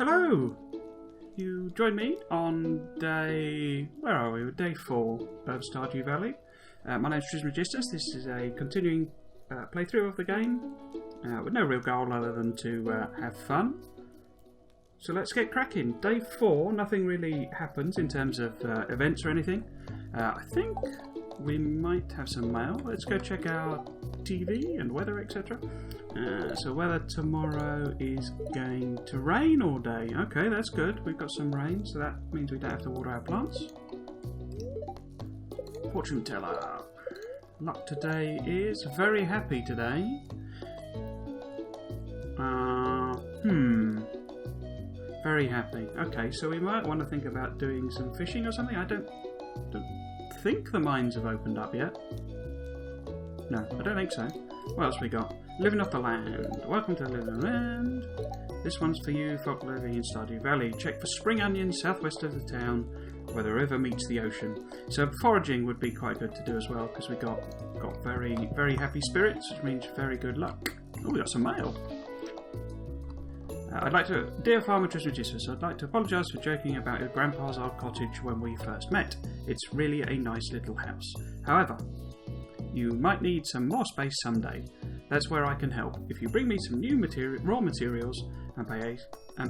Hello! You joined me on day... where are we? Day 4 of Stardew Valley. My name's Tuesday GMT. This is a continuing playthrough of the game with no real goal other than to have fun. So let's get cracking. Day 4, nothing really happens in terms of events or anything. I think we might have some mail. Let's go check our TV and weather, etc. So weather tomorrow is going to rain all day. Okay, that's good. We've got some rain, so that means we don't have to water our plants. Fortune teller. Luck today is very happy today. Very happy. Okay, so we might want to think about doing some fishing or something. I don't think the mines have opened up yet. No, I don't think so. What else we got? Living off the land. Welcome to Living off the Land. This one's for you folk living in Stardew Valley. Check for spring onions southwest of the town where the river meets the ocean. So foraging would be quite good to do as well because we got very, very happy spirits, which means very good luck. Oh, we got some mail. Dear Farmer Trismegistus, I'd like to apologise for joking about your grandpa's old cottage when we first met. It's really a nice little house. However, you might need some more space someday. That's where I can help. If you bring me some new raw materials and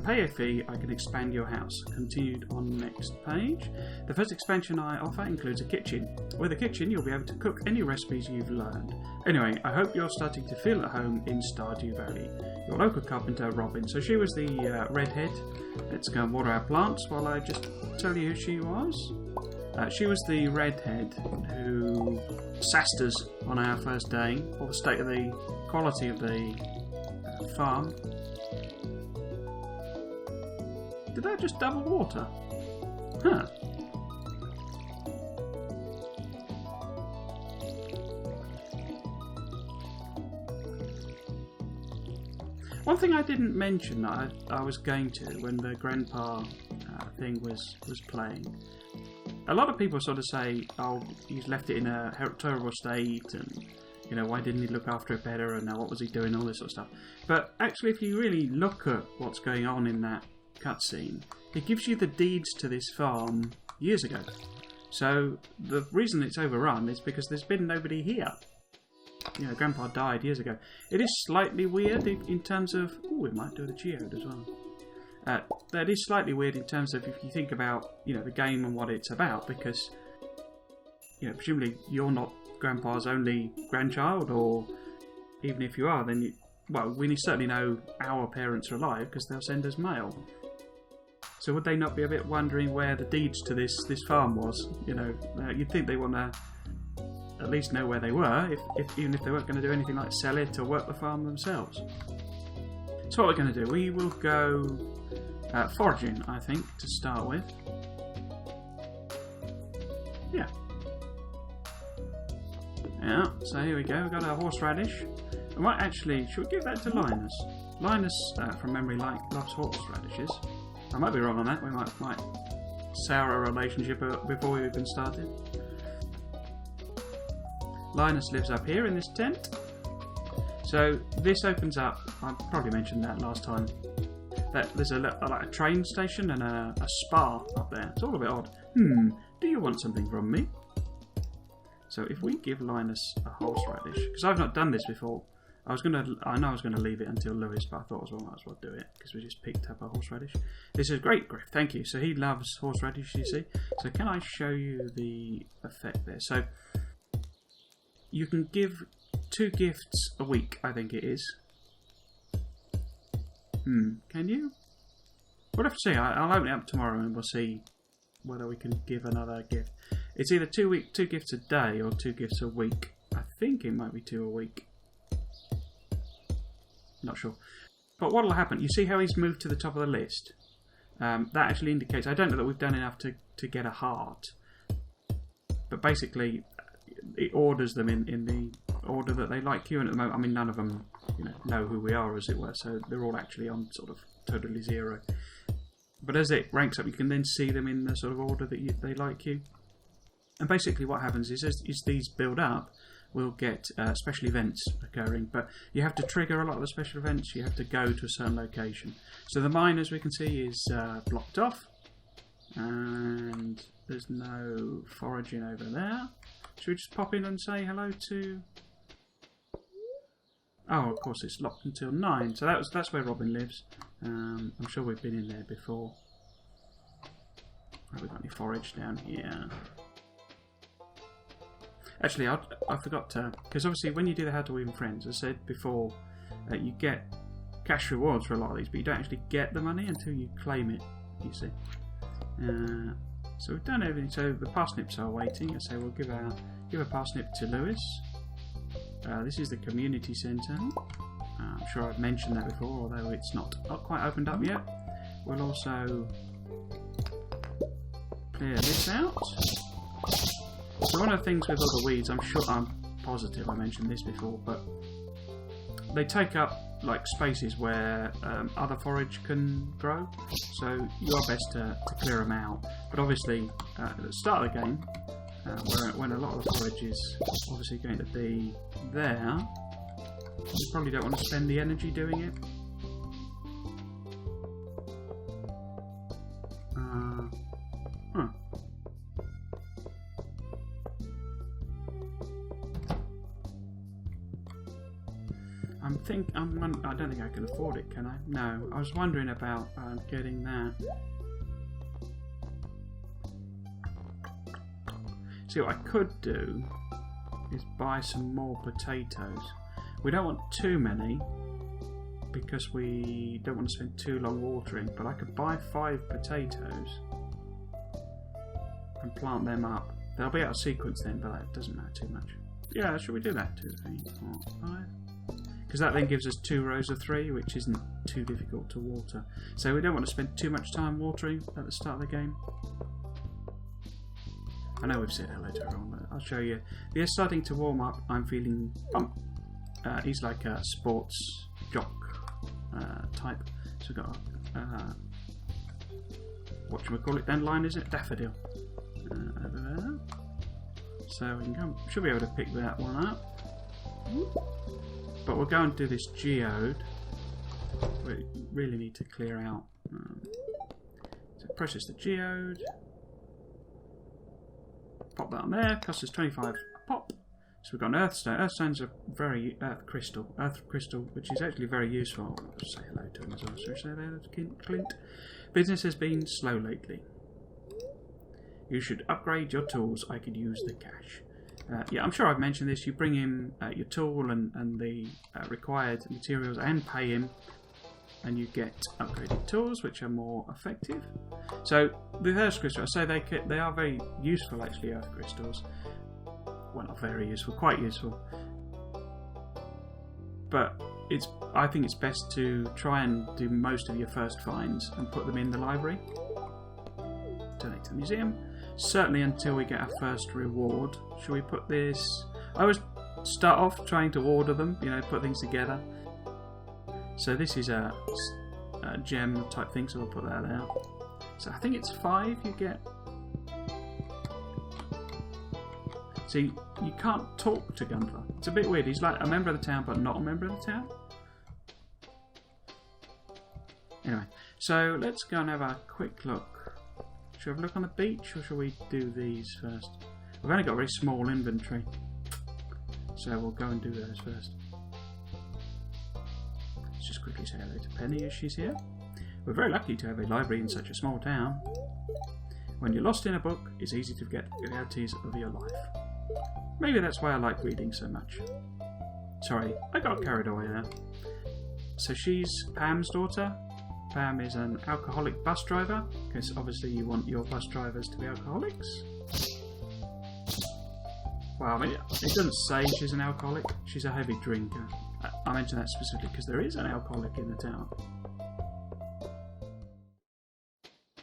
pay a fee, I can expand your house. Continued on next page. The first expansion I offer includes a kitchen. With a kitchen, you'll be able to cook any recipes you've learned. Anyway, I hope you're starting to feel at home in Stardew Valley. Your local carpenter, Robin. So she was the redhead. Let's go and water our plants while I just tell you who she was. She was the redhead who sassed us on our first day, or the state of the quality of the farm. Did that just double water? Huh. One thing I didn't mention that I was going to when the grandpa thing was playing. A lot of people sort of say, oh, he's left it in a terrible state and, you know, why didn't he look after it better and what was he doing, all this sort of stuff. But actually, if you really look at what's going on in that cutscene, it gives you the deeds to this farm years ago. So the reason it's overrun is because there's been nobody here. You know, Grandpa died years ago. It is slightly weird in terms of... oh, we might do the geode as well. That is slightly weird in terms of if you think about, you know, the game and what it's about, because, you know, presumably you're not Grandpa's only grandchild, or even if you are, then we certainly know our parents are alive because they'll send us mail. So would they not be a bit wondering where the deeds to this farm was? You know, you'd think they want to at least know where they were, even if they weren't going to do anything like sell it or work the farm themselves. So what we're going to do, we will go foraging, I think, to start with. Yeah, so here we go, we've got our horseradish. We might actually, should we give that to Linus? Linus, from memory, loves horseradishes. I might be wrong on that, we might sour a relationship before we even started. Linus lives up here in this tent. So this opens up, I probably mentioned that last time, that there's a train station and a spa up there. It's all a bit odd. Do you want something from me? So if we give Linus a horseradish, because I've not done this before, I know I was gonna leave it until Lewis, but I thought I might as well do it because we just picked up a horseradish. This is great, Griff. Thank you. So he loves horseradish, you see. So can I show you the effect there? So you can give 2 gifts a week, I think it is. Can you? We'll have to see. I'll open it up tomorrow and we'll see whether we can give another gift. It's either 2 gifts a day or 2 gifts a week. I think it might be 2 a week. Not sure. But what will happen? You see how he's moved to the top of the list? That actually indicates... I don't know that we've done enough to get a heart. But basically, it orders them in the order that they like you. And at the moment, I mean, none of them know who we are, as it were. So they're all actually on sort of totally 0. But as it ranks up, you can then see them in the sort of order that they like you. And basically what happens is as these build up, we'll get special events occurring. But you have to trigger a lot of the special events. You have to go to a certain location. So the mine, as we can see, is blocked off. And there's no foraging over there. Should we just pop in and say hello to... Oh, of course, it's locked until 9. So that's where Robin lives. I'm sure we've been in there before. Have we got any forage down here? Actually, I forgot to... Because obviously when you do the How to Win Friends, as I said before, you get cash rewards for a lot of these, but you don't actually get the money until you claim it, you see. So we've done everything. So the parsnips are waiting. So we'll give a parsnip to Lewis. This is the community centre. I'm sure I've mentioned that before, although it's not quite opened up yet. We'll also clear this out. So one of the things with all the weeds, I'm positive I mentioned this before, but they take up like spaces where other forage can grow. So you are best to clear them out. But obviously, at the start of the game, when a lot of the forage is obviously going to be there, you probably don't want to spend the energy doing it. I don't think I can afford it, can I? No, I was wondering about getting that. See, what I could do is buy some more potatoes. We don't want too many because we don't want to spend too long watering, but I could buy 5 potatoes and plant them up. They'll be out of sequence then, but that doesn't matter too much. Yeah, should we do that? 2, 3, 4, 5. Because that then gives us 2 rows of 3, which isn't too difficult to water. So we don't want to spend too much time watering at the start of the game. I know we've said hello to everyone, but I'll show you. They're starting to warm up. I'm feeling bump. He's like a sports jock type. So we've got whatchamacallit dandelion, is it? Daffodil. Over there. So we can come, should be able to pick that one up. But we'll go and do this geode. We really need to clear out. So process the geode. Pop that on there. Costs us 25 a pop. So we've got an earthstone. Earthstones are very earth crystal, which is actually very useful. I'll say hello to him as well. So say hello to Clint. Business has been slow lately. You should upgrade your tools. I could use the cash. Yeah, I'm sure I've mentioned this. You bring him your tool and the required materials and pay him, and you get upgraded tools which are more effective. So the earth crystals, I say they are very useful actually, earth crystals. Well, not very useful, quite useful. But I think it's best to try and do most of your first finds and put them in the library. Donate to the museum. Certainly until we get our first reward. Should we put this... I always start off trying to order them, put things together. So this is a gem type thing, so we'll put that there. So I think it's 5 you get. See, you can't talk to Gunther. It's a bit weird. He's like a member of the town, but not a member of the town. Anyway, so let's go and have a quick look. Should we have a look on the beach, or shall we do these first? We've only got a very small inventory, so we'll go and do those first. Let's just quickly say hello to Penny as she's here. We're very lucky to have a library in such a small town. When you're lost in a book, it's easy to forget the realities of your life. Maybe that's why I like reading so much. Sorry, I got carried away there. So she's Pam's daughter. Pam is an alcoholic bus driver, because obviously you want your bus drivers to be alcoholics. Well, I mean, it doesn't say she's an alcoholic. She's a heavy drinker. I mention that specifically because there is an alcoholic in the town.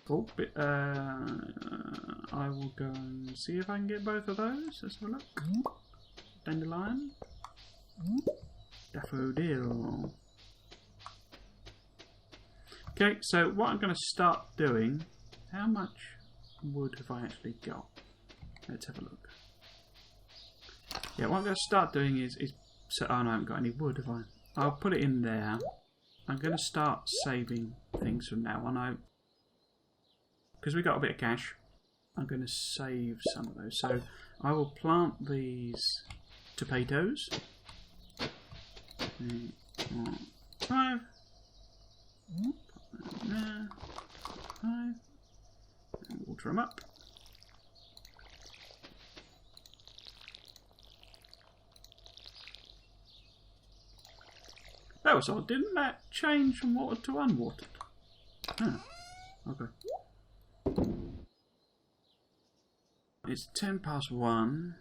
Oh, but, I will go and see if I can get both of those. Let's have a look. Dandelion. Daffodil. Okay, so what I'm going to start doing, how much wood have I actually got? Let's have a look. Yeah, what I'm going to start doing is so, oh no, I haven't got any wood, have I? I'll put it in there. I'm going to start saving things from now on. Because we got a bit of cash, I'm going to save some of those. So I will plant these potatoes. 3, 4, 5. Put that in there. 5. And water them up. That was odd. Didn't that change from watered to unwatered? Oh, okay. It's 1:10.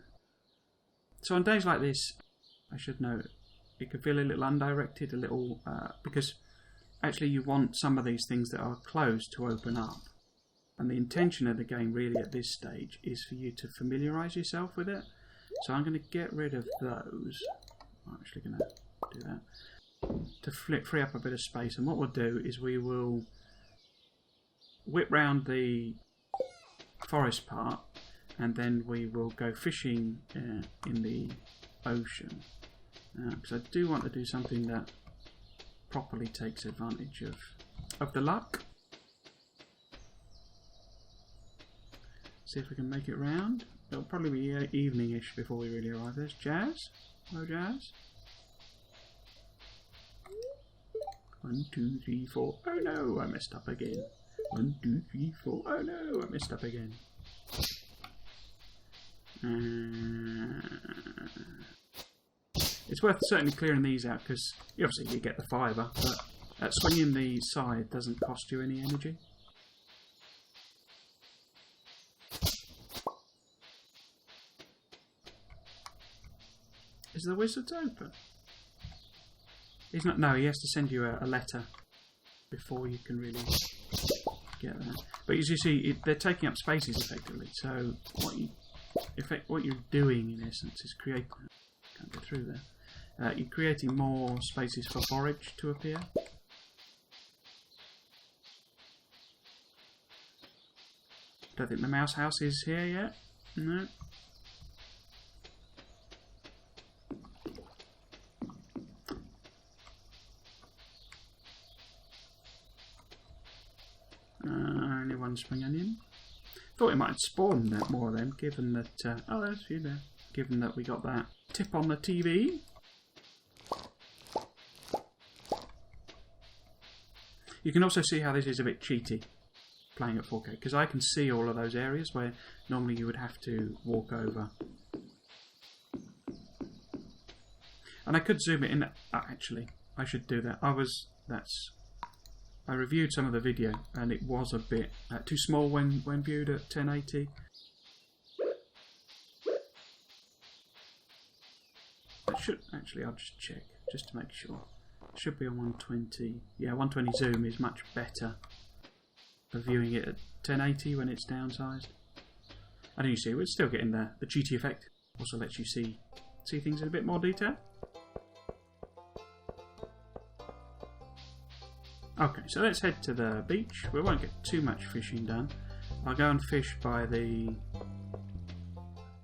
So on days like this, I should know, it could feel a little undirected, a little, because actually you want some of these things that are closed to open up. And the intention of the game really at this stage is for you to familiarise yourself with it. So I'm going to get rid of those. I'm actually going to do that. To free up a bit of space, and what we'll do is we will whip round the forest part, and then we will go fishing in the ocean, because I do want to do something that properly takes advantage of the luck. See if we can make it round. It'll probably be evening-ish before we really arrive. There's Jazz. Hello, Jazz. 1, 2, 3, 4. Oh no, I messed up again. 1, 2, 3, 4. Oh no, I messed up again. It's worth certainly clearing these out, because obviously you get the fibre, but swinging the side doesn't cost you any energy. Is the wizard open? He's not. No, he has to send you a letter before you can really get that. But as you see, they're taking up spaces effectively. So what you're doing in essence is creating. Can't get through there. You're creating more spaces for forage to appear. Don't think the mouse house is here yet. No. Only one spring onion. Thought it might spawn more of them, given that. Oh, there's a few there. Given that we got that tip on the TV. You can also see how this is a bit cheaty, playing at 4K, because I can see all of those areas where normally you would have to walk over. And I could zoom it in. Actually, I should do that. I reviewed some of the video, and it was a bit too small when viewed at 1080. It should actually. I'll just check just to make sure. It should be on 120. Yeah, 120 zoom is much better for viewing it at 1080 when it's downsized. And you see, we're still getting the cheaty effect. Also lets you see things in a bit more detail. Okay, so let's head to the beach. We won't get too much fishing done. I'll go and fish by the...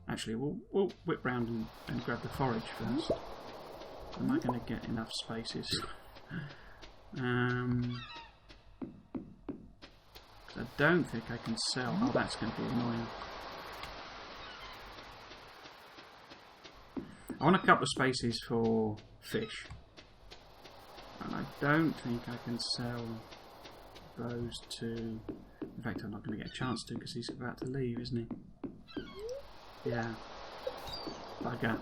Actually, we'll whip round and grab the forage first. Am I going to get enough spaces? I don't think I can sell. Oh, that's going to be annoying. I want a couple of spaces for fish. And I don't think I can sell those two. In fact, I'm not going to get a chance to because he's about to leave, isn't he? Yeah. Bugger.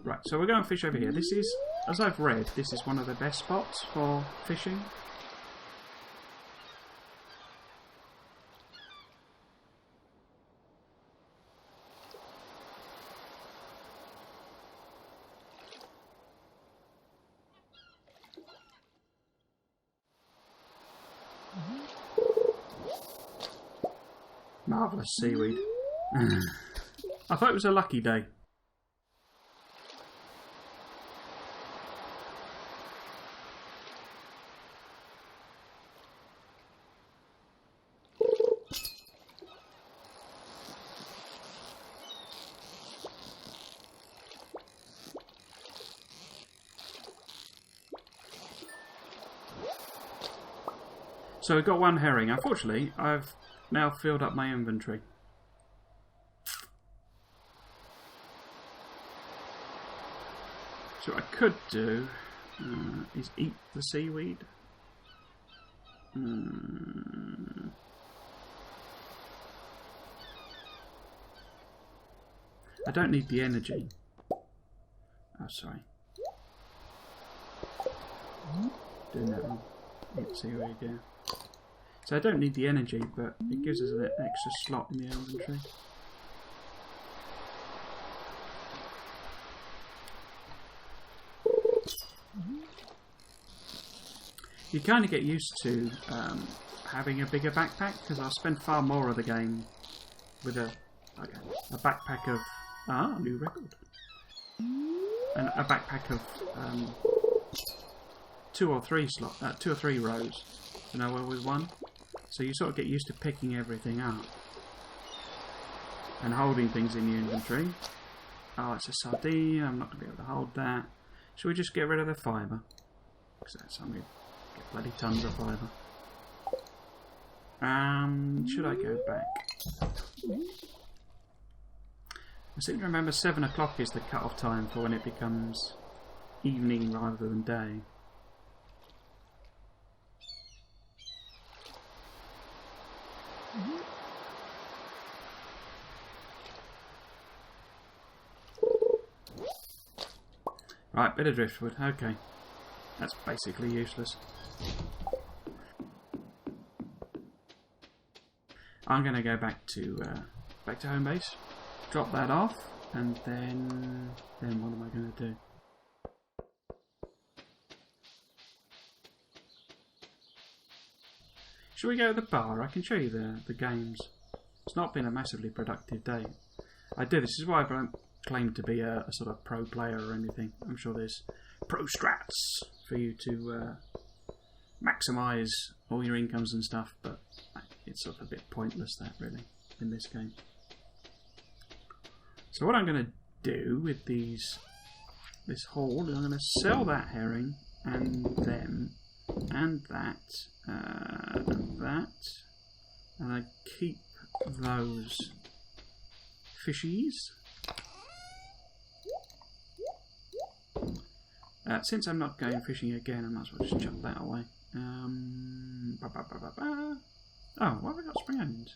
Right, so we're going to fish over here. This is, as I've read, this is one of the best spots for fishing. Marvellous seaweed. I thought it was a lucky day. So we've got one herring. Unfortunately, I've now filled up my inventory. So what I could do is eat the seaweed. I don't need the energy. Oh, sorry. Doing that wrong. Eat seaweed, yeah. So I don't need the energy, but it gives us an extra slot in the inventory. You kind of get used to having a bigger backpack, because I'll spend far more of the game with a backpack of new record, and a backpack of 2 or 3 rows, with one. So you sort of get used to picking everything up and holding things in your inventory. Oh, it's a sardine. I'm not going to be able to hold that. Should we just get rid of the fibre? Because that's something. Get bloody tons of fibre. Should I go back? I seem to remember 7 o'clock is the cut-off time for when it becomes evening rather than day. Right, bit of driftwood. Okay, that's basically useless. I'm going to go back to home base, drop that off, and then what am I going to do? Should we go to the bar? I can show you the games. It's not been a massively productive day. This is why I don't claim to be a sort of pro player or anything. I'm sure there's pro strats for you to maximise all your incomes and stuff, but it's sort of a bit pointless that really in this game. So what I'm going to do with this haul is I'm going to sell that herring and them and that and that, and I keep those fishies. Since I'm not going fishing again, I might as well just chuck that away. Oh, why have I got spring onions?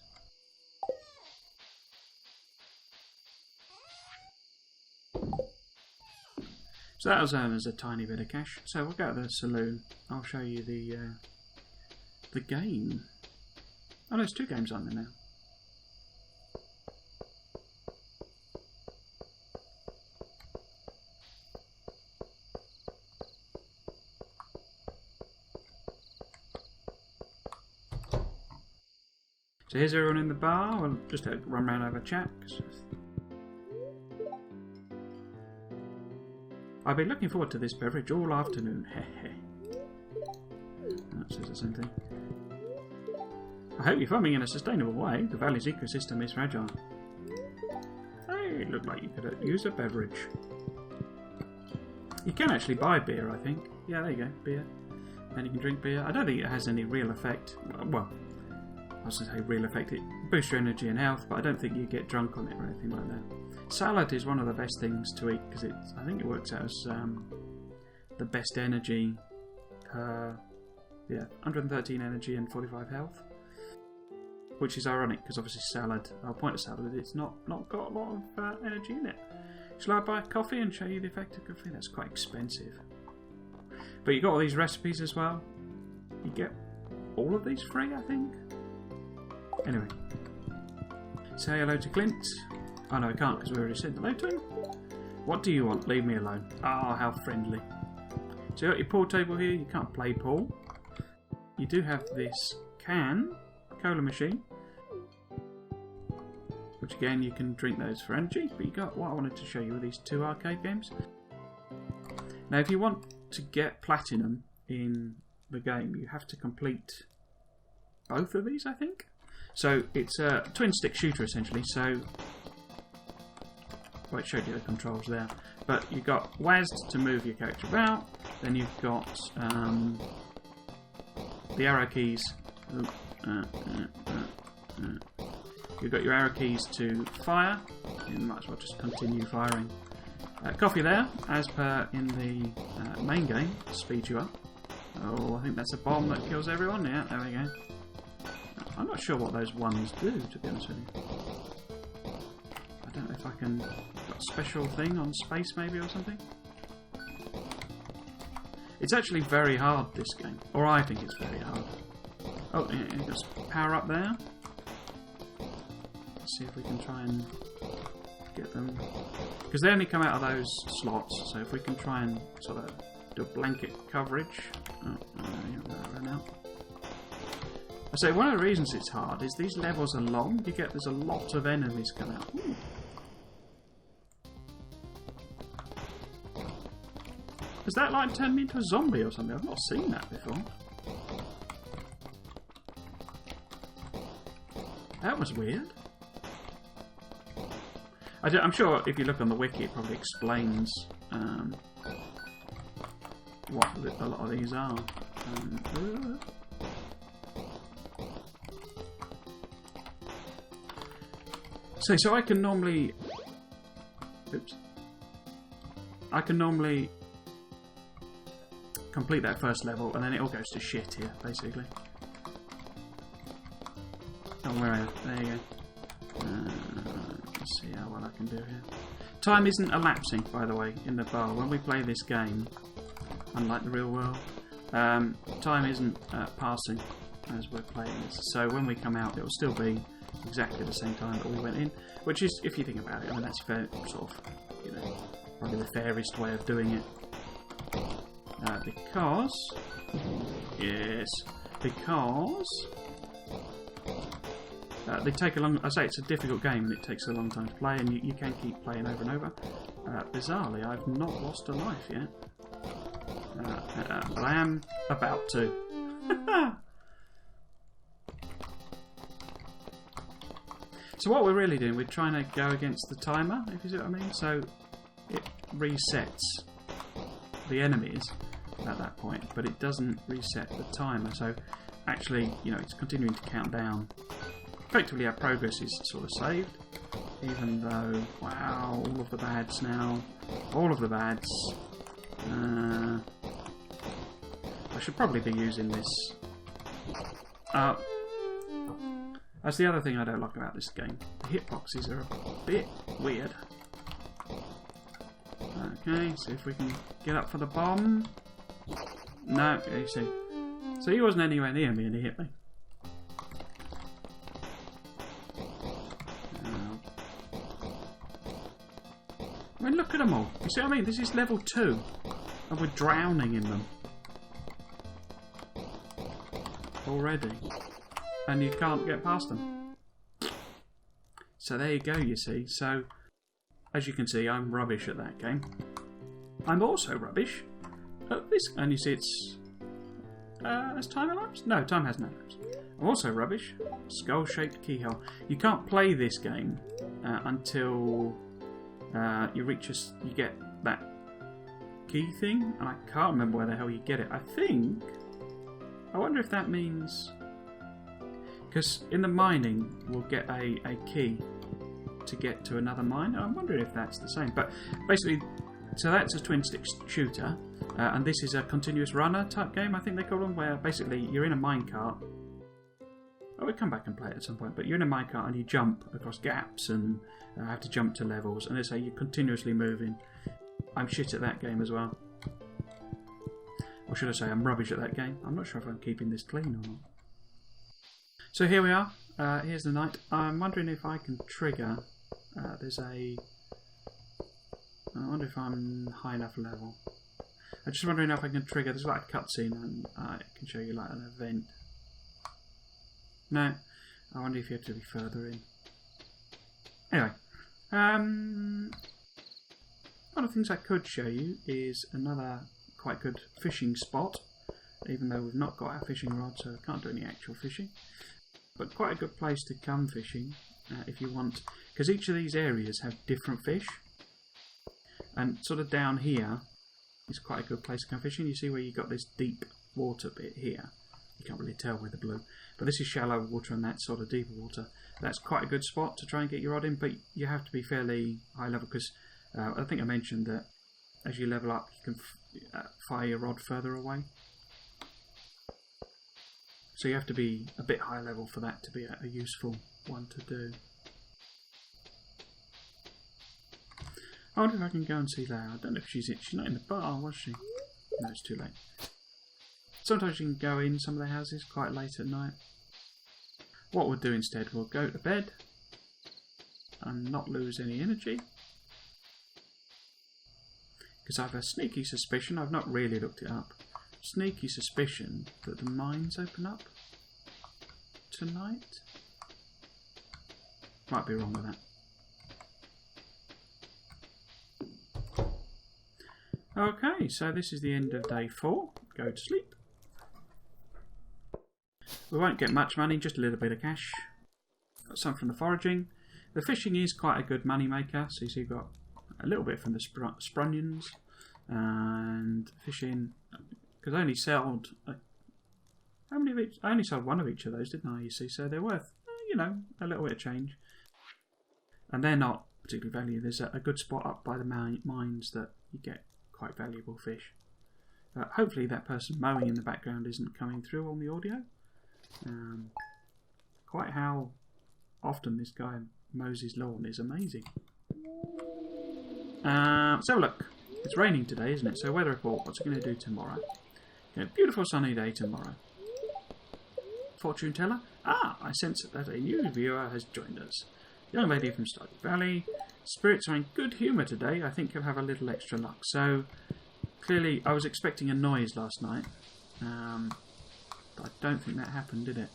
So that'll earn us a tiny bit of cash. So we'll go to the saloon. I'll show you the game. Oh, there's 2 games on there now. So here's everyone in the bar. We'll just run around and have a chat. I've been looking forward to this beverage all afternoon. That says the same thing. I hope you're farming in a sustainable way. The valley's ecosystem is fragile. Hey, it looked like you could use a beverage. You can actually buy beer, I think. Yeah, there you go, beer. And you can drink beer. I don't think it has any real effect. Well, I was going to say real effect. It boosts your energy and health, but I don't think you get drunk on it or anything like that. Salad is one of the best things to eat because I think it works out as the best energy per 113 energy and 45 health, which is ironic because obviously salad. The whole point of salad is it's not got a lot of energy in it. Shall I buy coffee and show you the effect of coffee? That's quite expensive, but you got all these recipes as well. You get all of these free, I think. Anyway, say hello to Clint. Oh no, I can't because we already said hello to him. What do you want? Leave me alone. Ah, how friendly. So you got your pool table here. You can't play pool. You do have this cola machine, which again you can drink those for energy. But you got what I wanted to show you are these 2 arcade games. Now, if you want to get platinum in the game, you have to complete both of these, I think. So it's a twin stick shooter essentially. So. Well, it showed you the controls there, but you've got WASD to move your character about, then you've got the arrow keys You've got your arrow keys to fire. You might as well just continue firing. Coffee there, as per in the main game, speeds you up. Oh, I think that's a bomb that kills everyone. Yeah, there we go. I'm not sure what those ones do, to be honest with you. I don't know if I can... Got a special thing on space maybe or something? It's actually very hard, this game. Or I think it's very hard. Oh, yeah, just power up there. Let's see if we can try and get them... Because they only come out of those slots, so if we can try and sort of do a blanket coverage... Oh, yeah, run out. I say one of the reasons it's hard is these levels are long. There's a lot of enemies come out. Ooh. Has that like turned me into a zombie or something? I've not seen that before. That was weird. I'm sure if you look on the wiki, it probably explains what a lot of these are. So I can normally... Oops. I can normally complete that first level and then it all goes to shit here, basically. Oh, where are you? There you go. Let's see how well I can do here. Time isn't elapsing, by the way, in the bar. When we play this game, unlike the real world, time isn't passing as we're playing this. So when we come out, it will still be exactly the same time that we went in, which is, if you think about it, I mean that's fair, sort of, you know, probably the fairest way of doing it. Because they take a long... I say it's a difficult game and it takes a long time to play, and you can keep playing over and over. Bizarrely, I've not lost a life yet. But I am about to. So what we're really doing, we're trying to go against the timer, if you see what I mean. So it resets the enemies at that point, but it doesn't reset the timer. So actually, you know, it's continuing to count down. Effectively, our progress is sort of saved, even though, wow, all of the bads now, all of the bads. I should probably be using this. That's the other thing I don't like about this game. The hitboxes are a bit weird. Okay, see if we can get up for the bomb. No, you see. So he wasn't anywhere near me and he hit me. I mean, look at them all. You see what I mean? This is level 2. And we're drowning in them. Already. And you can't get past them. So there you go, you see. So, as you can see, I'm rubbish at that game. I'm also rubbish at this. And you see it's... has time elapsed? No, time hasn't elapsed. I'm also rubbish. Skull-shaped keyhole. You can't play this game until... you get that key thing, and I can't remember where the hell you get it. I wonder if that means, because in the mining we'll get a key to get to another mine. I'm wondering if that's the same. But basically, so that's a twin stick shooter, and this is a continuous runner type game, I think they call them, where basically you're in a minecart. Oh, we'll come back and play it at some point, but you're in a minecart and you jump across gaps and have to jump to levels, and they say you're continuously moving. I'm shit at that game as well. Or should I say I'm rubbish at that game. I'm not sure if I'm keeping this clean or not. So here we are. Here's the night. I'm wondering if I can trigger... there's a... I wonder if I'm high enough level. I'm just wondering if I can trigger... There's like a cutscene and I can show you like an event. No. I wonder if you have to be further in. Anyway. One of the things I could show you is another quite good fishing spot, even though we've not got our fishing rod, so I can't do any actual fishing. But quite a good place to come fishing if you want, because each of these areas have different fish, and sort of down here is quite a good place to come fishing. You see where you've got this deep water bit here. You can't really tell with the blue. But this is shallow water and that's sort of deeper water. That's quite a good spot to try and get your rod in, but you have to be fairly high level because I think I mentioned that as you level up you can fire your rod further away. So you have to be a bit high level for that to be a useful one to do. I wonder if I can go and see Lara. I don't know if she's not in the bar, was she? No, it's too late. Sometimes you can go in some of the houses quite late at night. What we'll do instead, we'll go to bed and not lose any energy. Because I have a sneaky suspicion, I've not really looked it up, sneaky suspicion that the mines open up tonight. Might be wrong with that. Okay, so this is the end of day 4. Go to sleep. We won't get much money, just a little bit of cash. Got some from the foraging. The fishing is quite a good money maker, so you see you've got a little bit from the sprunions. And fishing, because I only sold how many of each? I only sold one of each of those, didn't I? You see, so they're worth, you know, a little bit of change. And they're not particularly valuable. There's a good spot up by the mines that you get quite valuable fish. Hopefully that person mowing in the background isn't coming through on the audio. Quite how often this guy mows his lawn is amazing. Let's have a look. It's raining today, isn't it? So weather report, what's it going to do tomorrow? Okay, beautiful sunny day tomorrow. Fortune teller? Ah, I sense that a new viewer has joined us. Young lady from Stardew Valley. Spirits are in good humour today. I think you'll have a little extra luck. So, clearly, I was expecting a noise last night. But I don't think that happened, did it?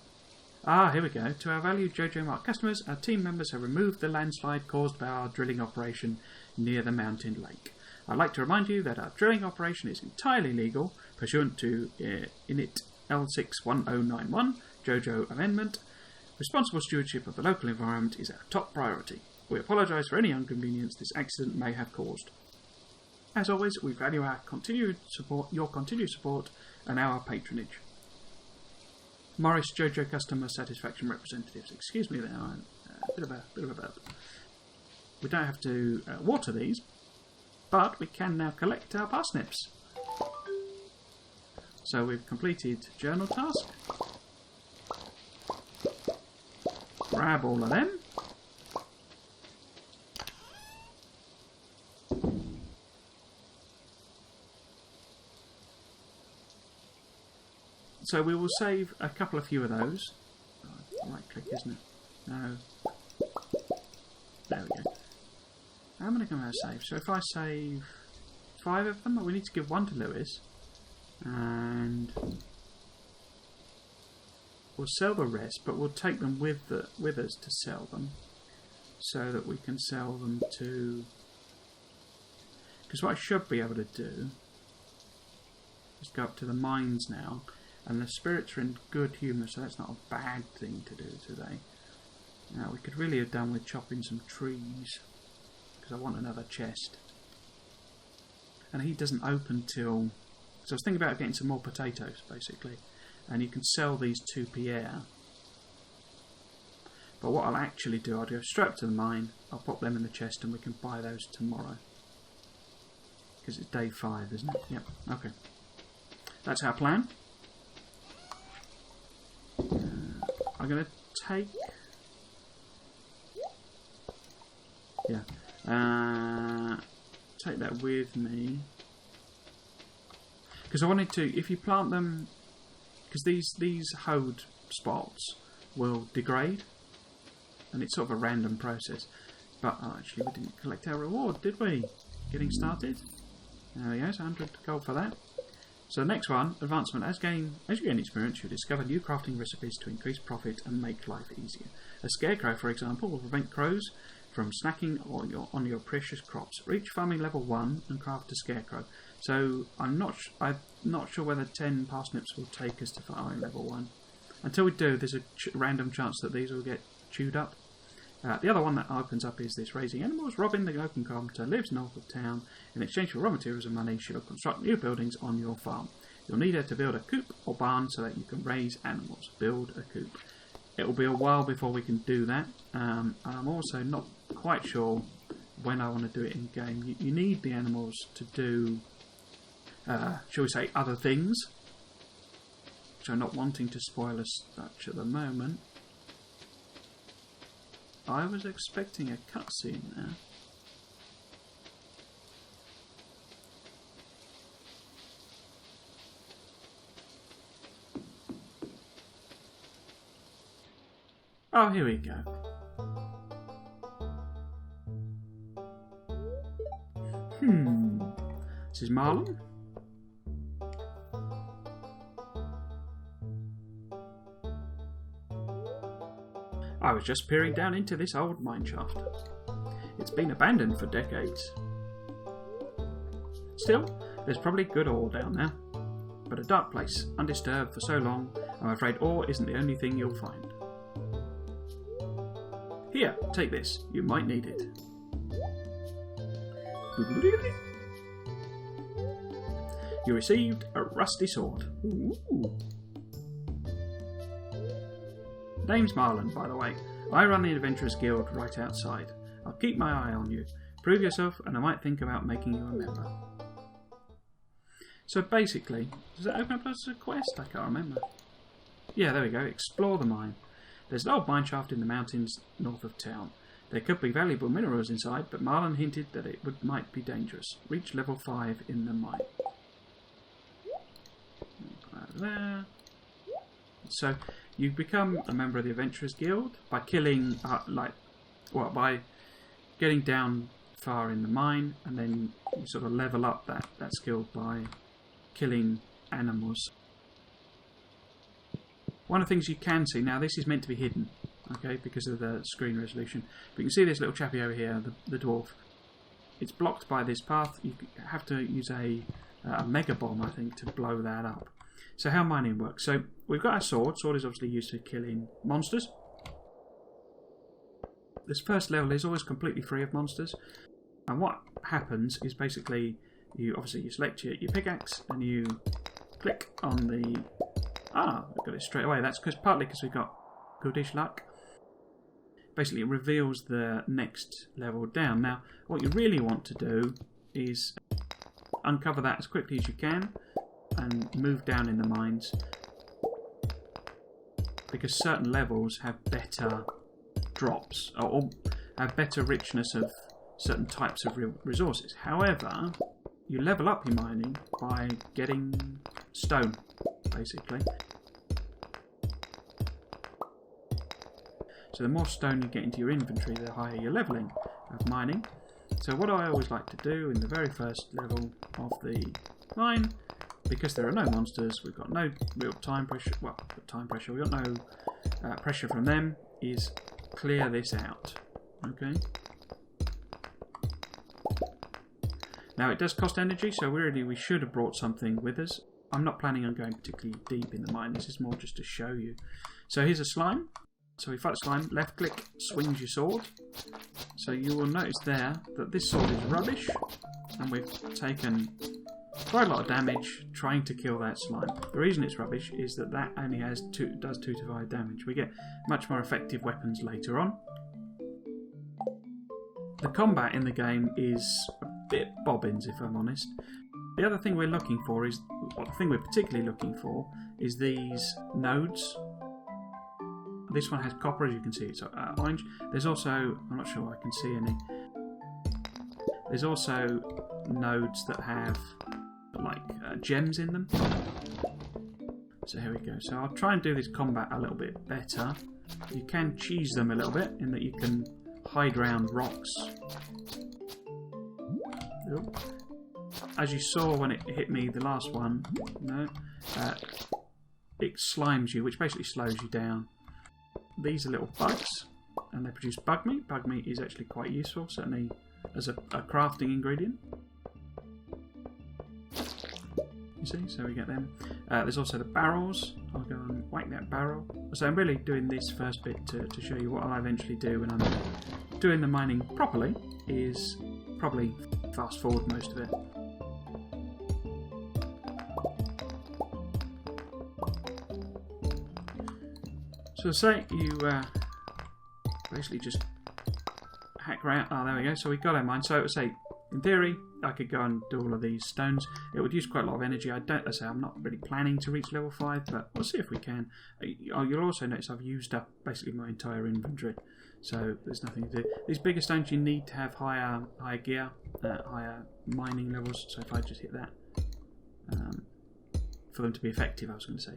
Ah, here we go. To our valued Jojo Mark customers, our team members have removed the landslide caused by our drilling operation near the mountain lake. I'd like to remind you that our drilling operation is entirely legal, pursuant to Init L61091, Jojo Amendment. Responsible stewardship of the local environment is our top priority. We apologise for any inconvenience this accident may have caused. As always, we value our continued support, your continued support, and our patronage. Morris Jojo Customer Satisfaction Representatives. Excuse me there, a bit of a burp. We don't have to water these, but we can now collect our parsnips. So we've completed journal task. Grab all of them. So we will save a couple of few of those. Right click, isn't it? No. There we go. How many can I save? So if I save 5 of them, we need to give 1 to Lewis. And we'll sell the rest, but we'll take them with us to sell them. So that we can sell them to... Because what I should be able to do is go up to the mines now. And the spirits are in good humour, so that's not a bad thing to do today. Now, we could really have done with chopping some trees, because I want another chest. And he doesn't open till... So I was thinking about getting some more potatoes, basically. And you can sell these to Pierre. But what I'll actually do, I'll go straight up to the mine, I'll pop them in the chest, and we can buy those tomorrow. Because it's day 5, isn't it? Yep, okay. That's our plan. I'm going to take... Yeah. Take that with me. Because I wanted to... If you plant them... Because these hoed spots will degrade. And it's sort of a random process. But actually we didn't collect our reward, did we? Getting started. There we go, so 100 gold for that. So the next one, advancement. As you gain experience, you discover new crafting recipes to increase profit and make life easier. A scarecrow, for example, will prevent crows from snacking on your precious crops. Reach farming level 1 and craft a scarecrow. So I'm not sure whether 10 parsnips will take us to farming level 1. Until we do, there's a random chance that these will get chewed up. The other one that opens up is this raising animals. Robin, the open carpenter, lives north of town. In exchange for raw materials and money, she'll construct new buildings on your farm. You'll need her to build a coop or barn so that you can raise animals. Build a coop. It will be a while before we can do that. And I'm also not quite sure when I want to do it in game. You need the animals to do, shall we say, other things, which I'm not wanting to spoil as such at the moment. I was expecting a cutscene there. Oh, here we go. This is Marlon. I was just peering down into this old mineshaft. It's been abandoned for decades. Still, there's probably good ore down there. But a dark place, undisturbed for so long, I'm afraid ore isn't the only thing you'll find. Here, take this. You might need it. You received a rusty sword. Ooh. Name's Marlon, by the way. I run the Adventurers Guild right outside. I'll keep my eye on you. Prove yourself, and I might think about making you a member. So basically, does it open up as a quest? I can't remember. Yeah, there we go. Explore the mine. There's an old mineshaft in the mountains north of town. There could be valuable minerals inside, but Marlon hinted that it might be dangerous. Reach level 5 in the mine. There. So you become a member of the Adventurers Guild by killing, by getting down far in the mine, and then you sort of level up that skill by killing animals. One of the things you can see, now this is meant to be hidden, okay, because of the screen resolution, but you can see this little chappie over here, the dwarf. It's blocked by this path. You have to use a mega bomb, I think, to blow that up. So how mining works. So we've got our sword. Sword is obviously used for killing monsters. This first level is always completely free of monsters. And what happens is basically you select your pickaxe and you click on the... I got it straight away. That's partly because we've got goodish luck. Basically it reveals the next level down. Now what you really want to do is uncover that as quickly as you can and move down in the mines, because certain levels have better drops or have better richness of certain types of resources. However, you level up your mining by getting stone, basically. So the more stone you get into your inventory, the higher your leveling of mining. So what I always like to do in the very first level of the mine, because there are no monsters, we've got no real time pressure, we've got no pressure from them, is clear this out. Okay. Now it does cost energy, so we should have brought something with us. I'm not planning on going particularly deep in the mine, this is more just to show you. So here's a slime. So we fight slime, left click swings your sword. So you will notice there that this sword is rubbish, and we've taken quite a lot of damage trying to kill that slime. The reason it's rubbish is that only does 2 to 5 damage. We get much more effective weapons later on. The combat in the game is a bit bobbins, if I'm honest. The other thing we're looking for is, the thing we're particularly looking for is these nodes. This one has copper, as you can see, it's orange. There's also, I'm not sure I can see any. There's also nodes that have gems in them. So here we go. So I'll try and do this combat a little bit better. You can cheese them a little bit in that you can hide around rocks. Ooh. As you saw when it hit me, the last one, it slimes you, which basically slows you down. These are little bugs, and they produce bug meat. Bug meat is actually quite useful, certainly as a crafting ingredient. You see, so we get them. There's also the barrels. I'll go and whack that barrel. So I'm really doing this first bit to show you what I'll eventually do when I'm doing the mining properly, is probably fast forward most of it. So say you basically just hack around. Oh, there we go. So we got our mine. So say, in theory, I could go and do all of these stones. It would use quite a lot of energy. I'm not really planning to reach level 5, but we'll see if we can. You'll also notice I've used up basically my entire inventory. So there's nothing to do. These bigger stones, you need to have higher gear, higher mining levels. So if I just hit that, for them to be effective, I was going to say.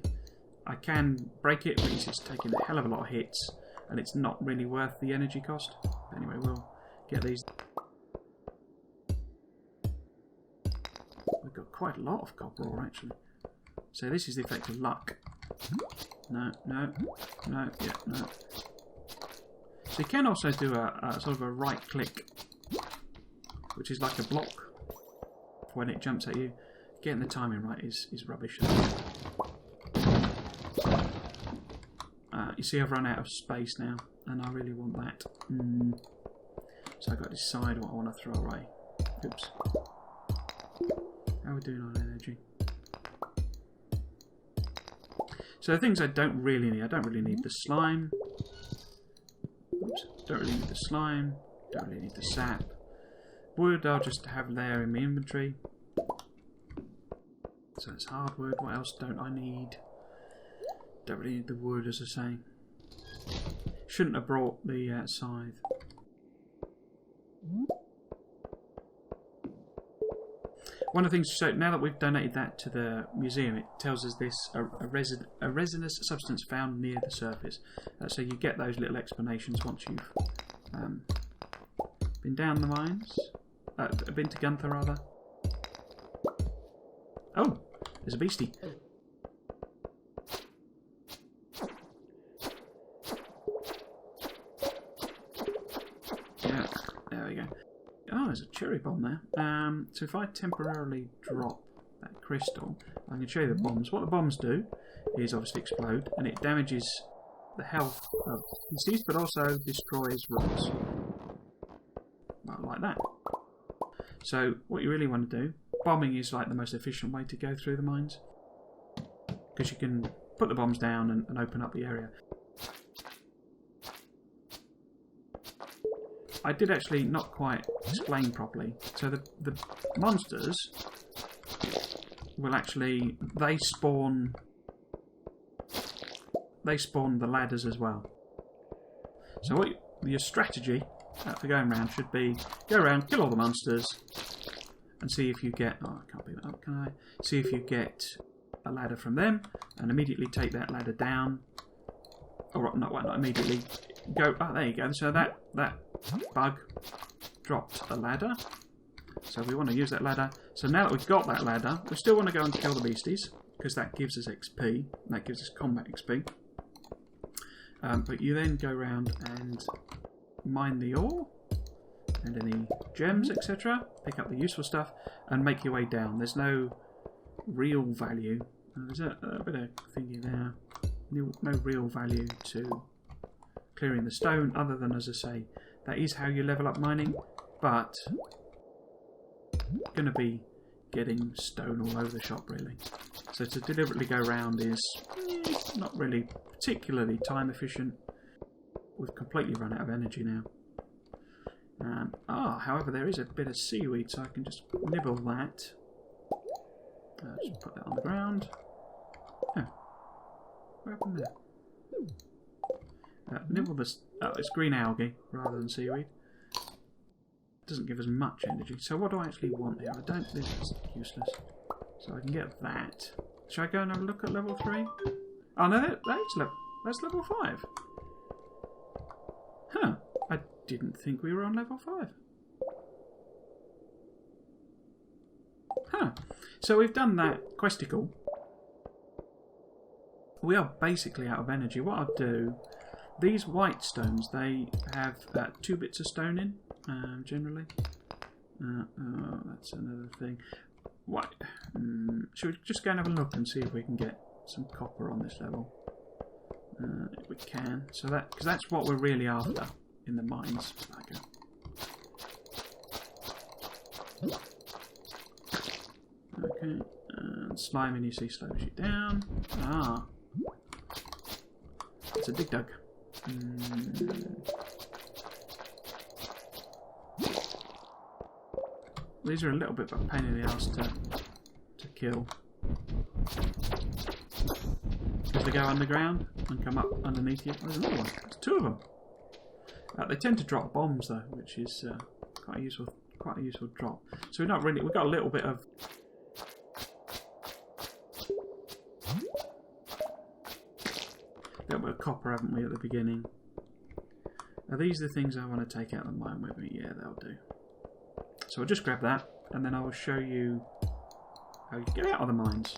I can break it, but it's taking a hell of a lot of hits, and it's not really worth the energy cost. Anyway, we'll get these. We've got quite a lot of copper ore, actually. So this is the effect of luck. No, no, no, yeah, no. So you can also do a sort of a right click, which is like a block when it jumps at you. Getting the timing right is rubbish. You see I've run out of space now, and I really want that. So I've got to decide what I want to throw away. Oops. How are we doing on energy? So the things I don't really need. I don't really need the slime. Oops. Don't really need the slime. Don't really need the sap. Wood I'll just have there in my inventory. So it's hardwood. What else don't I need? Don't really need the wood, as I say. Shouldn't have brought the scythe. One of the things, so now that we've donated that to the museum, it tells us this, a resinous substance found near the surface. So you get those little explanations once you've been down the mines, been to Gunther rather. Oh, there's a beastie. Yeah, there we go. Oh, there's a cherry bomb there. So if I temporarily drop that crystal, I can show you the bombs. What the bombs do is obviously explode, and it damages the health of beasties, but also destroys rocks. Like that. So what you really want to do, bombing is like the most efficient way to go through the mines, because you can put the bombs down and open up the area. I did actually not quite explain properly. So the monsters will actually, they spawn the ladders as well. So what your strategy for going around should be, go around, kill all the monsters, and see if you get, oh, I can't pick that up, can I? See if you get a ladder from them, and immediately take that ladder down. Or not immediately. Go, oh, there you go. So that bug dropped a ladder. So we want to use that ladder. So now that we've got that ladder, we still want to go and kill the beasties, because that gives us XP, and that gives us combat XP. But you then go around and mine the ore, and any gems, etc. Pick up the useful stuff, and make your way down. There's no real value. There's a bit of thingy there. No real value to clearing the stone, other than, as I say, that is how you level up mining, but going to be getting stone all over the shop, really. So to deliberately go around is not really particularly time efficient. We've completely run out of energy now. However, there is a bit of seaweed, so I can just nibble that. Just put that on the ground. Oh. What happened there? Nibble this. Oh, it's green algae rather than seaweed. Doesn't give us much energy. So what do I actually want here? I don't. This is useless. So I can get that. Shall I go and have a look at level 3? Oh no, that's level 5. Huh? I didn't think we were on level 5. Huh? So we've done that questicle. We are basically out of energy. What I'll do, these white stones, they have 2 bits of stone in, generally. Oh, that's another thing. What? Should we just go and have a look and see if we can get some copper on this level? If we can. So because that's what we're really after in the mines. Okay. And slime, and you see, slows you down. It's a dig dug. These are a little bit of a pain in the ass to kill. Because they go underground and come up underneath you. Oh, there's another one. There's two of them. They tend to drop bombs though, which is quite a useful drop. So we've got a little bit of copper, haven't we, at the beginning? Are these the things I want to take out of the mine with me? Yeah, they'll do. So I'll just grab that, and then I will show you how you get out of the mines.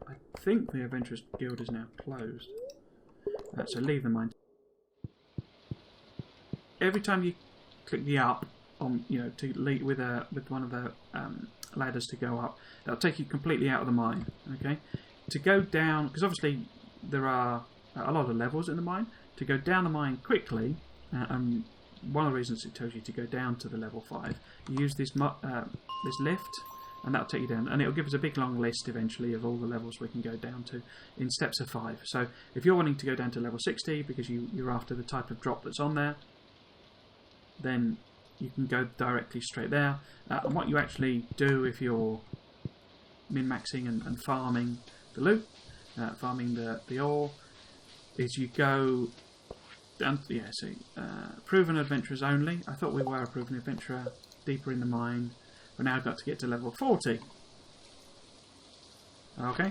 I think the Adventurers Guild is now closed. So leave the mine. Every time you click the up on, to lead with one of the ladders to go up, that'll take you completely out of the mine. Okay. To go down, because obviously there are a lot of levels in the mine. To go down the mine quickly, and one of the reasons it tells you to go down to the level 5, you use this lift, and that'll take you down, and it'll give us a big long list eventually of all the levels we can go down to in steps of 5. So if you're wanting to go down to level 60 because you're after the type of drop that's on there, then you can go directly straight there. And what you actually do if you're min-maxing and farming the loot, farming the ore, is you go down. Proven adventurers only. I thought we were a proven adventurer deeper in the mine. We've now got to get to level 40. Okay.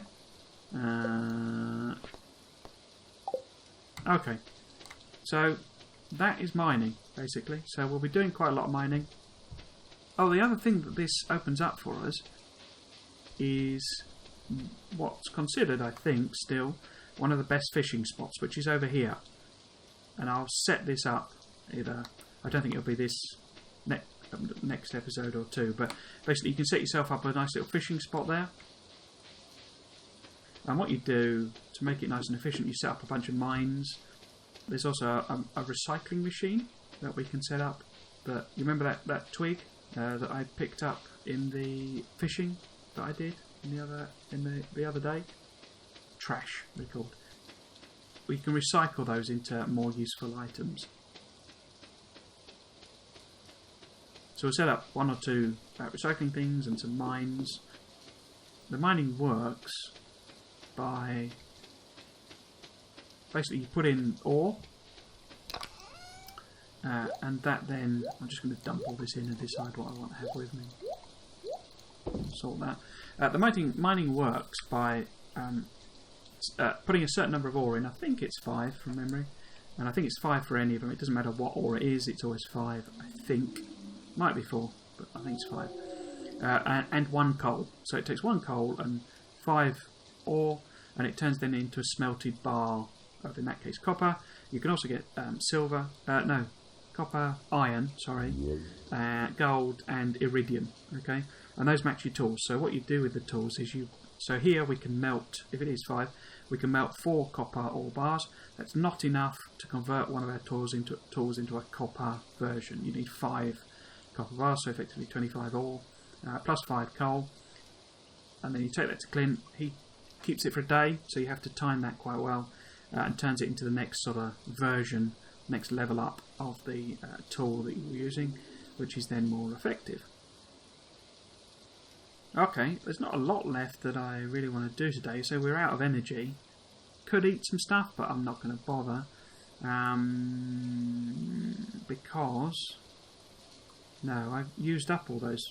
Okay. So that is mining, basically. So we'll be doing quite a lot of mining. Oh, the other thing that this opens up for us is what's considered, I think, still one of the best fishing spots, which is over here. And I'll set this up either. I don't think it'll be this next episode or two, but basically you can set yourself up a nice little fishing spot there. And what you do to make it nice and efficient, you set up a bunch of mines. There's also a recycling machine that we can set up. But you remember that twig that I picked up in the fishing that I did in the other day? Trash, they're called. We can recycle those into more useful items. So we'll set up one or two recycling things and some mines. The mining works by basically you put in ore, and that then I'm just going to dump all this in and decide what I want to have with me. Sort that. The mining works by putting a certain number of ore in. I think it's 5 from memory, and I think it's 5 for any of them. It doesn't matter what ore it is; it's always 5. I think might be 4, but I think it's 5. And 1 coal. So it takes 1 coal and 5 ore, and it turns then into a smelted bar of, in that case, copper. You can also get silver. Copper, iron. Sorry, gold and iridium. Okay, and those match your tools. So what you do with the tools is So here we can melt, if it is 5, we can melt 4 copper ore bars. That's not enough to convert one of our tools into a copper version. You need 5 copper bars, so effectively 25 ore, plus 5 coal. And then you take that to Clint. He keeps it for a day, so you have to time that quite well, and turns it into the next sort of version, next level up of the tool that you're using, which is then more effective. Okay, there's not a lot left that I really want to do today, so we're out of energy. Could eat some stuff, but I'm not going to bother. Because... No, I used up all those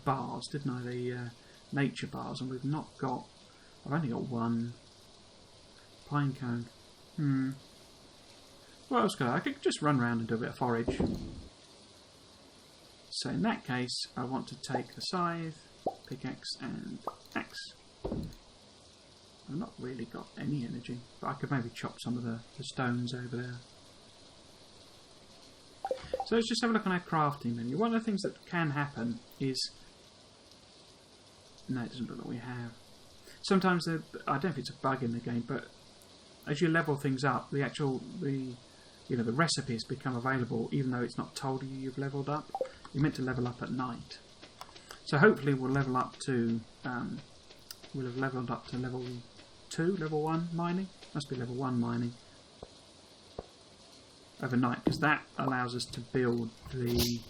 bars, didn't I? The nature bars, and we've not got... I've only got 1 pine cone. What else could I could just run around and do a bit of forage. So in that case, I want to take the scythe, pickaxe and axe. I've not really got any energy, but I could maybe chop some of the stones over there. So let's just have a look on our crafting menu. One of the things that can happen is... No, it doesn't look like we have. Sometimes, I don't know if it's a bug in the game, but as you level things up, the recipes become available even though it's not told you you've leveled up. You're meant to level up at night. So hopefully we'll level up to... we'll have leveled up to level 2, level 1 mining. Must be level 1 mining. overnight, because that allows us to build the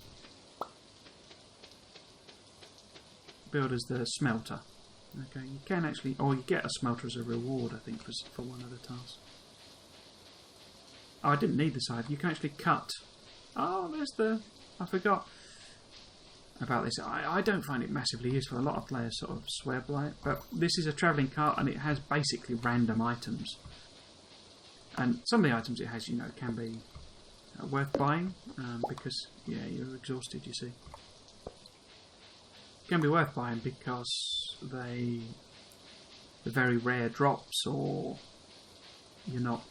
smelter. Okay, you can actually, or you get a smelter as a reward, I think, for one of the tasks. Oh, I didn't need the scythe. You can actually cut. Oh, there's the. I forgot about this. I don't find it massively useful. A lot of players sort of swear by it, but this is a travelling cart, and it has basically random items. And some of the items it has, can be worth buying because, yeah, you're exhausted. You see. Can be worth buying because they're very rare drops, or you're not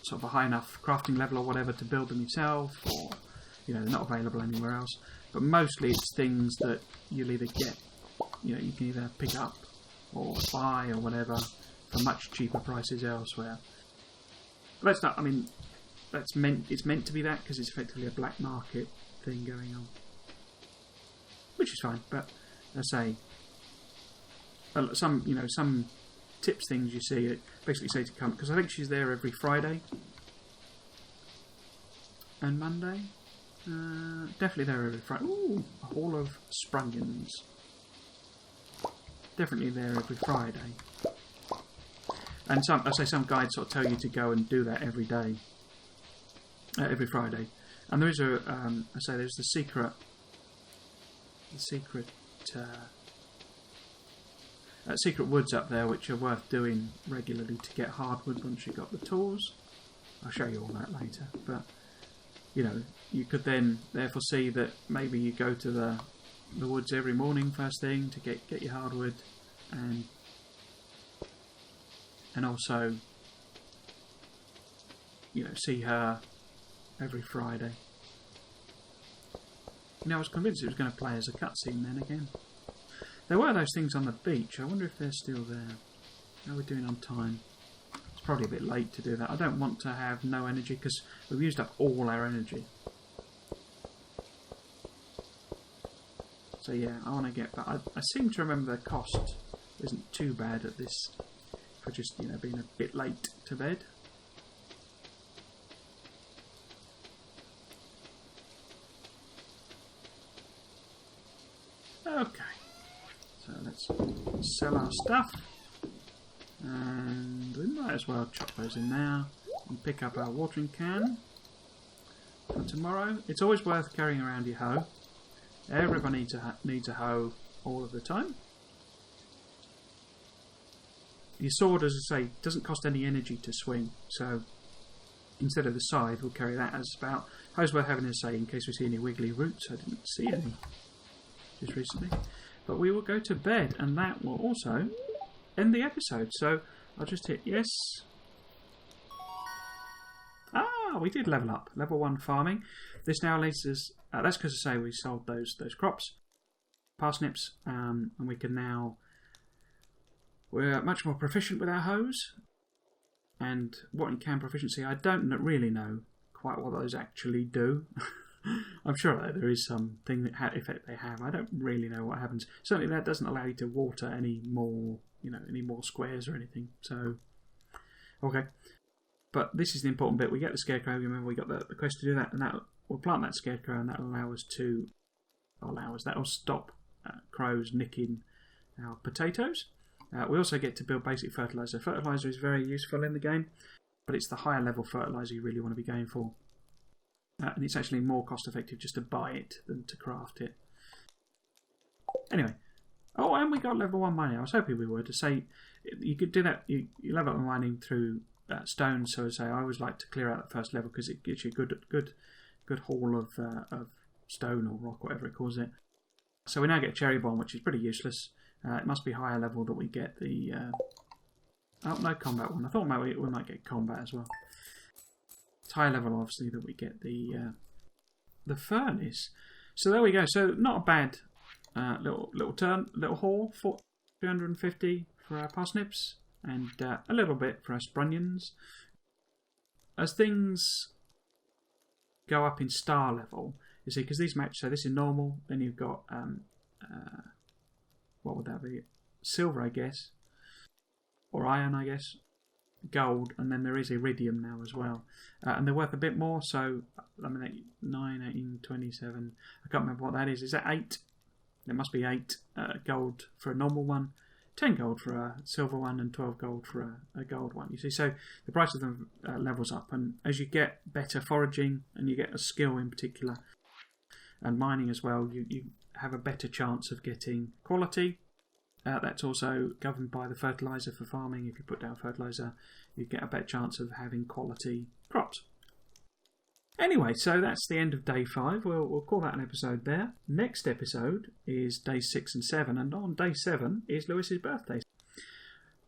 sort of a high enough crafting level or whatever to build them yourself, or they're not available anywhere else. But mostly it's things that you'll either get, you can either pick up or buy or whatever for much cheaper prices elsewhere. But that's not. I mean, it's meant to be that because it's effectively a black market thing going on. Which is fine, but as I say, some tips things you see, it basically say to come, because I think she's there every Friday and Monday. Definitely there every Friday. Ooh, a haul of sprunions. Definitely there every Friday. And some guides sort of tell you to go and do that every day, every Friday. And there is there's the secret woods up there, which are worth doing regularly to get hardwood once you've got the tools. I'll show you all that later. But you could then therefore see that maybe you go to the woods every morning first thing to get your hardwood, and also see her every Friday. I was convinced it was going to play as a cutscene then again. There were those things on the beach. I wonder if they're still there. How are we doing on time? It's probably a bit late to do that. I don't want to have no energy because we've used up all our energy. So yeah, I want to get back. I seem to remember the cost isn't too bad at this for just being a bit late to bed. Okay, so let's sell our stuff, and we might as well chop those in now and pick up our watering can for tomorrow. It's always worth carrying around your hoe. Everybody needs a hoe all of the time. Your sword, as I say, doesn't cost any energy to swing, so instead of the scythe, we'll carry that as about. Hoe's worth having to say in case we see any wiggly roots. I didn't see any just recently, but we will go to bed, and that will also end the episode. So I'll just hit yes. We did level up, level 1 farming. This now leads us. That's because I say we sold those crops, parsnips, and we can now. We're much more proficient with our hoes, and watering can proficiency. I don't really know quite what those actually do. I'm sure that there is some thing that effect they have. I don't really know what happens. Certainly that doesn't allow you to water any more, any more squares or anything. So, okay. But this is the important bit. We get the scarecrow. Remember, we got the quest to do that, and that we'll plant that scarecrow, and that'll that'll stop crows nicking our potatoes. We also get to build basic fertilizer. Fertilizer is very useful in the game, but it's the higher level fertilizer you really want to be going for. And it's actually more cost effective just to buy it than to craft it. Anyway. Oh, and we got level 1 mining. I was hoping we would. To say you could do that. You level up mining through stone. So to say, I always like to clear out the first level because it gives you a good haul of stone or rock, whatever it calls it. So we now get cherry bomb, which is pretty useless. It must be higher level that we get the. Oh, no combat one. I thought we might get combat as well. It's high level, obviously, that we get the furnace. So there we go. So not a bad little haul for 350 for our parsnips and a little bit for our sprunions. As things go up in star level, you see, because these match. So this is normal. Then you've got what would that be? Silver, I guess, or iron, I guess. gold, and then there is iridium now as well. And they're worth a bit more, so, I mean, 9, 18, 27, I can't remember what that is. Is that 8? There must be 8 gold for a normal one, 10 gold for a silver one, and 12 gold for a gold one. You see, so the price of them levels up, and as you get better foraging, and you get a skill in particular, and mining as well, you have a better chance of getting quality. That's also governed by the fertiliser for farming. If you put down fertiliser, you get a better chance of having quality crops. Anyway, so that's the end of day 5. We'll call that an episode there. Next episode is days 6 and 7, and on day 7 is Lewis's birthday.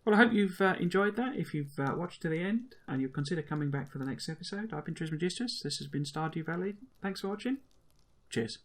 Well, I hope you've enjoyed that. If you've watched to the end and you'll consider coming back for the next episode, I've been Trismegistus. This has been Stardew Valley. Thanks for watching. Cheers.